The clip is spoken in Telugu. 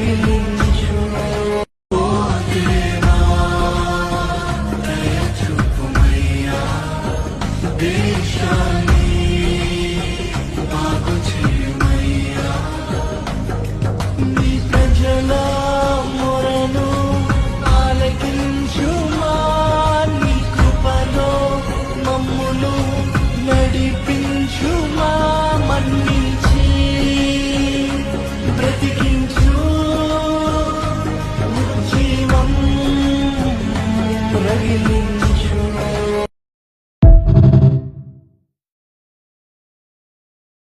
రగిలించు ఓ దేవా దయ చూపుమయ్యా దేశాన్ని బాగు చేయమయ్యా నీ ప్రజల మొరను ఆలకించుమా నీ కృపలో మమ్మును నడిపించుమా మన్నించి బ్రతికించు జీవం రగిలించు